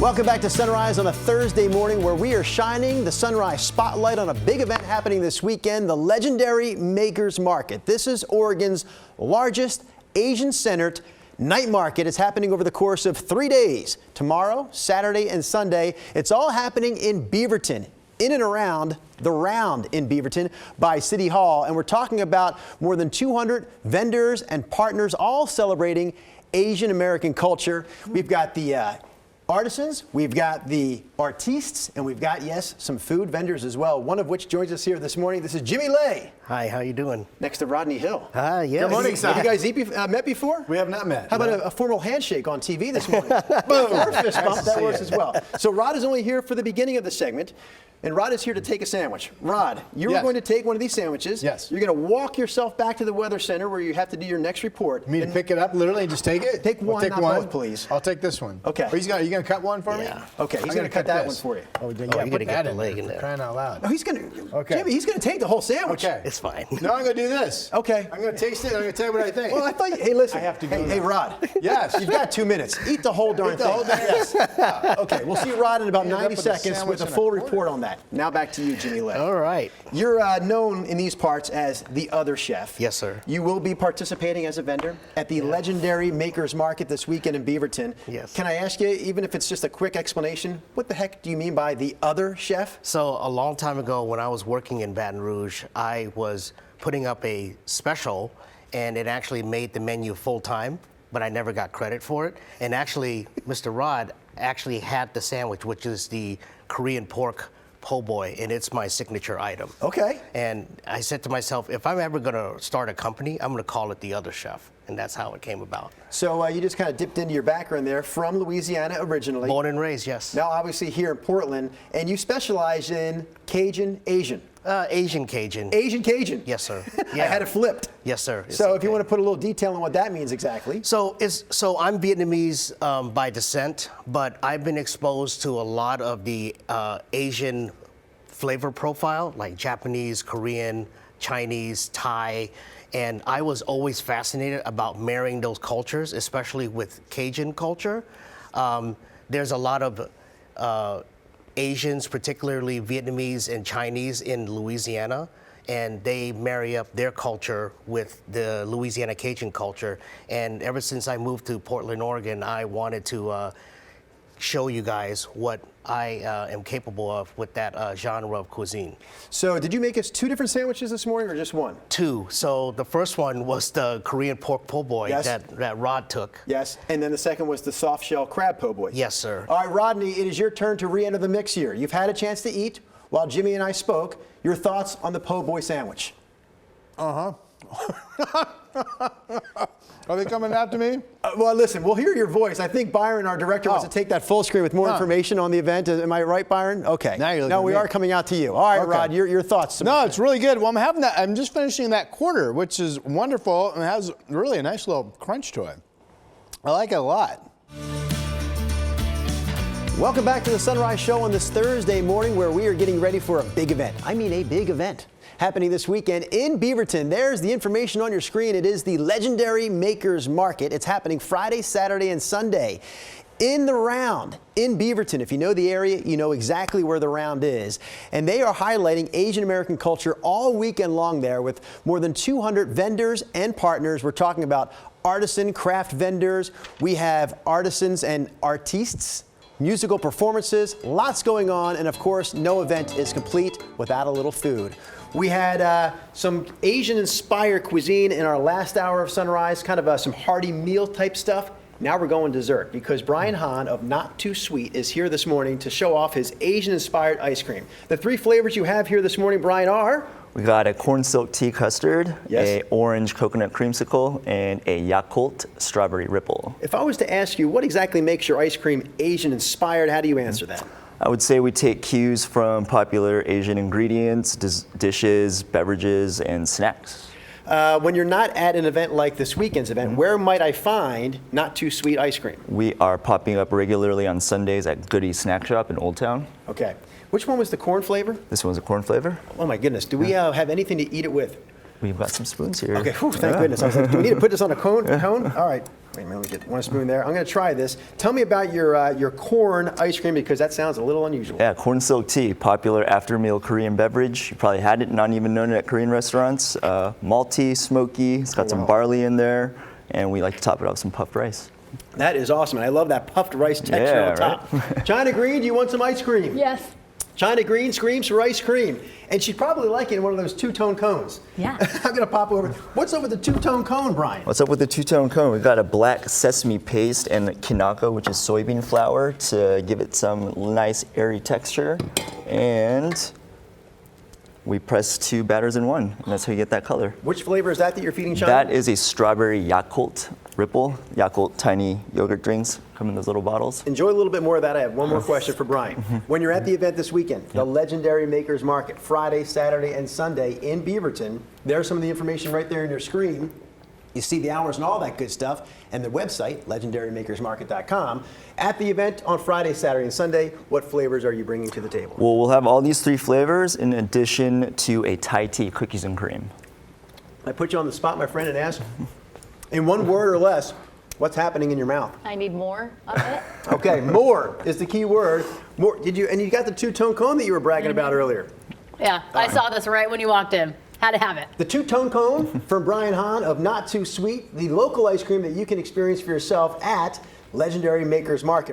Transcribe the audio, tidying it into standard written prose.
Welcome back to Sunrise on a Thursday morning, where we are shining the sunrise spotlight on a big event happening this weekend, the legendary Makers Market. This is Oregon's largest Asian-centered night market. It's happening over the course of 3 days, tomorrow, Saturday, and Sunday. It's all happening in Beaverton, in and around the Round in Beaverton by City Hall. And we're talking about more than 200 vendors and partners all celebrating Asian American culture. We've got the artisans, we've got the artistes, and we've got, yes, some food vendors as well, one of which joins us here this morning. This is Jimmy Lay. Hi, how you doing? Next to Rodney Hill. Yes. Good morning, sir. Have you guys met before? We have not met. How about a formal handshake on TV this morning? Boom. Or a fist bump, that works as well. So Rod is only here for the beginning of the segment, and Rod is here to take a sandwich. Rod, you're going to take one of these sandwiches. Yes. You're going to walk yourself back to the Weather Center where you have to do your next report. Me to pick it up, literally, and just take it? Take one, not both, please. I'll take this one. Okay. Are you going to cut one for me? Okay, he's going to cut that one for you. Oh, yeah, you're put gonna get that the in leg there, in there. crying out loud. No, he's going to, Okay. Jimmy, he's going to take the whole sandwich. Okay. It's fine. No, I'm going to do this. Okay. I'm going to taste it, and I'm going to tell you what I think. Well, I thought, hey, listen. I have to go Hey, now. Rod. Yes. You've got 2 minutes. Eat the whole darn thing. the whole damn Yes. Okay, we'll see Rod in about Ended up 90 with a seconds sandwich with a and a full quarter. report on that. Now back to you, Jimmy Lay. All right. You're known in these parts as the other chef. Yes, sir. You will be participating as a vendor at the legendary Makers Market this weekend in Beaverton. Yes. Can I ask you, even if it's just a quick explanation, what the heck do you mean by the other chef? So a long time ago, when I was working in Baton Rouge, I was putting up a special, and it actually made the menu full time, but I never got credit for it. And actually, Mr. Rod actually had the sandwich, which is the Korean pork po' boy, and it's my signature item. Okay. And I said to myself, if I'm ever going to start a company, I'm going to call it the other chef. And that's how it came about. So you just kind of dipped into your background there, from Louisiana originally. Born and raised, yes. Now obviously here in Portland, and you specialize in Cajun-Asian. Asian Cajun. Asian Cajun. Yes, sir. I had it flipped. Yes, sir. It's So if you okay. want to put a little detail on what that means exactly. So I'm Vietnamese by descent, but I've been exposed to a lot of the Asian flavor profile, like Japanese, Korean, Chinese, Thai, and I was always fascinated about marrying those cultures, especially with Cajun culture. There's a lot of Asians, particularly Vietnamese and Chinese in Louisiana, and they marry up their culture with the Louisiana Cajun culture. And ever since I moved to Portland, Oregon, I wanted to show you guys what I am capable of with that genre of cuisine. So did you make us 2 different sandwiches this morning or just one? 2. So the first one was the Korean pork po' boy Yes. that Rod took. Yes. And then the second was the soft shell crab po' boy. Yes, sir. All right, Rodney, it is your turn to re-enter the mix here. You've had a chance to eat while Jimmy and I spoke. Your thoughts on the po' boy sandwich? Are they coming after me? Well, listen, we'll hear your voice. I think Byron, our director, wants to take that full screen with more information on the event. Am I right, Byron? Okay. Now you're looking No, at we me. are coming out to you. All right, Okay. Rod, your thoughts. No, it's really good. Well, I'm just finishing that quarter, which is wonderful, and it has really a nice little crunch to it. I like it a lot. Welcome back to the Sunrise Show on this Thursday morning, where we are getting ready for a big event. I mean a big event happening this weekend in Beaverton. There's the information on your screen. It is the legendary Makers Market. It's happening Friday, Saturday, and Sunday in the Round in Beaverton. If you know the area, you know exactly where the Round is. And they are highlighting Asian American culture all weekend long there with more than 200 vendors and partners. We're talking about artisan craft vendors. We have artisans and artistes, musical performances, lots going on, and of course, no event is complete without a little food. We had some Asian-inspired cuisine in our last hour of Sunrise, kind of some hearty meal type stuff. Now we're going dessert, because Brian Hahn of Not Too Sweet is here this morning to show off his Asian-inspired ice cream. The 3 flavors you have here this morning, Brian, are? We got a corn silk tea custard, Yes. a orange coconut creamsicle, and a Yakult strawberry ripple. If I was to ask you what exactly makes your ice cream Asian-inspired, how do you answer that? I would say we take cues from popular Asian ingredients, dishes, beverages, and snacks. When you're not at an event like this weekend's event, where might I find Not Too Sweet ice cream? We are popping up regularly on Sundays at Goody Snack Shop in Old Town. Okay. Which one was the corn flavor? This one's a corn flavor. Oh my goodness. Do we have anything to eat it with? We've got some spoons here. Okay, whew, thank goodness. I was like, do we need to put this on a cone? All right. Wait a minute, let me get one spoon there. I'm going to try this. Tell me about your corn ice cream because that sounds a little unusual. Yeah, corn silk tea, popular after-meal Korean beverage. You probably had it, not even known it at Korean restaurants. Malty, smoky, it's got some barley in there, and we like to top it off with some puffed rice. That is awesome, and I love that puffed rice texture Yeah, on top. right? China Green, do you want some ice cream? Yes. China Green screams for ice cream, and she'd probably like it in one of those two-tone cones. Yeah. I'm going to pop over. What's up with the two-tone cone, Brian? What's up with the two-tone cone? We've got a black sesame paste and kinako, which is soybean flour, to give it some nice airy texture. And we press 2 batters in one, and that's how you get that color. Which flavor is that you're feeding China? That is a strawberry Yakult Ripple. Yakult tiny yogurt drinks come in those little bottles. Enjoy a little bit more of that. I have one more question for Brian. When you're at the event this weekend, the Legendary Makers Market, Friday, Saturday, and Sunday in Beaverton, there's some of the information right there on your screen. You see the hours and all that good stuff, and the website, legendarymakersmarket.com. At the event on Friday, Saturday, and Sunday, what flavors are you bringing to the table? Well, we'll have all these 3 flavors in addition to a Thai tea, cookies and cream. I put you on the spot, my friend, and ask, in one word or less, what's happening in your mouth? I need more of it. Okay, more is the key word. More. And you got the two-tone cone that you were bragging about earlier. Yeah, I saw this right when you walked in. Had to have it. The two-tone cone from Brian Hahn of Not Too Sweet, the local ice cream that you can experience for yourself at Legendary Makers Market.